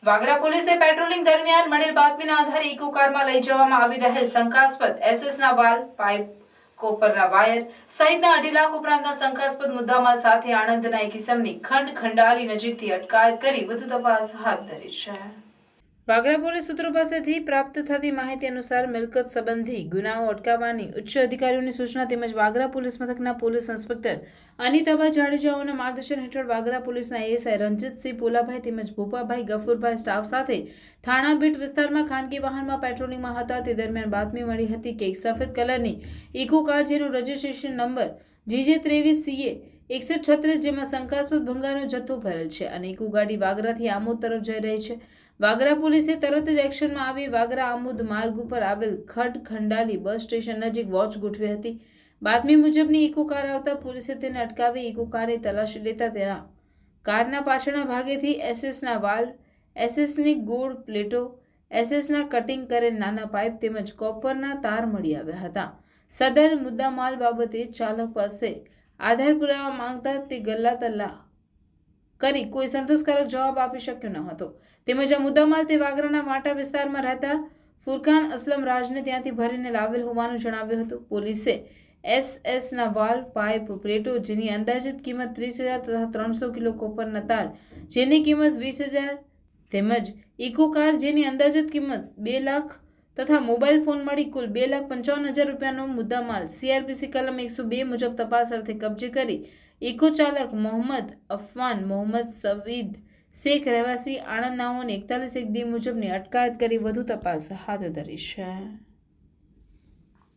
વાગરા પોલીસે પેટ્રોલિંગ દરમિયાન મળેલ બાતમીના આધારે ઇકો કારમાં લઈ જવામાં આવી રહેલ શંકાસ્પદ એસએસના વાલ, પાઇપ, કોપરના વાયર સહિતના 2.5 લાખ ઉપરાંતના શંકાસ્પદ મુદ્દામાલ સાથે આણંદના એક ઇસમની ખંડાલી નજીકથી અટકાયત કરી વધુ તપાસ હાથ ધરી છે. વાગરા પોલીસ સૂત્રો પાસેથી પ્રાપ્ત થતી માહિતી અનુસાર મિલકત સંબંધી ગુનાઓ અટકાવવાની ઉચ્ચ અધિકારીઓની સૂચના તેમજ વાગરા પોલીસ મથકના પોલીસ ઇન્સ્પેક્ટર અનિતાબા જાડેજાઓના માર્ગદર્શન હેઠળ વાગરા પોલીસના એએસઆઈ રણજીતસિંહ પોલાભાઈ તેમજ ભૂપાભાઈ ગફુરભાઈ સ્ટાફ સાથે થાણા બીટ વિસ્તારમાં ખાનગી વાહનમાં પેટ્રોલિંગમાં હતા. તે દરમિયાન બાતમી મળી હતી કે એક સફેદ કલરની ઇકો કાર જેનું રજિસ્ટ્રેશન નંબર GJ23CA 6136 જેમાં શંકાસ્પદ ભંગારનો જથ્થો ભરેલ છે અને ઇકો ગાડી વાગરાથી આમોદ તરફ જઈ રહી છે. વાગરા પોલીસે તરત જ એક્શનમાં આવી વાગરા આમોદ માર્ગ ઉપર આવેલ ખંડાલી બસ સ્ટેશન નજીક વોચ ગોઠવી હતી. બાતમી મુજબની ઇકો કાર આવતા પોલીસે તેને અટકાવી ઇકો કારની તલાશી લેતા તેના કારના પાછળના ભાગેથી એસએસના વાલ, એસએસની ગોળ પ્લેટો, એસએસના કટિંગ કરેલ નાના પાઇપ તેમજ કોપરના તાર મળી આવ્યા હતા. સદર મુદ્દામાલ બાબતે ચાલક પાસે આધાર પુરાવા માંગતા તે ગલ્લા તલ્લા કરી કોઈ સંતોષકારક જવાબ આપી શક્યો ન હતો. તેમજ આ મુદ્દામાલ તે વાગરાના વાટા વિસ્તારમાં રહેતા ફુરકાન અસલમ રાજને ત્યાંથી ભરીને લાવેલ હોવાનું જણાવ્યું હતું. પોલીસે એસએસના વાલ, પાઇપ, પ્લેટો જેની અંદાજિત કિંમત 30,000 તથા 300 કિલો કોપરના તાર જેની કિંમત 20,000 તેમજ ઇકો કાર જેની અંદાજિત કિંમત 2 લાખ તથા મોબાઈલ ફોન મળી કુલ 2,55,000 રૂપિયાનો મુદ્દામાલ CRPC કલમ 102 મુજબ તપાસ અર્થે કબજે કરી ઇકો ચાલક મોહમ્મદ અફવાન મોહમ્મદ સવીદ શેખ રહેવાસી આણંદ નાઓની 41(1) મુજબની અટકાયત કરી વધુ તપાસ હાથ ધરી છે.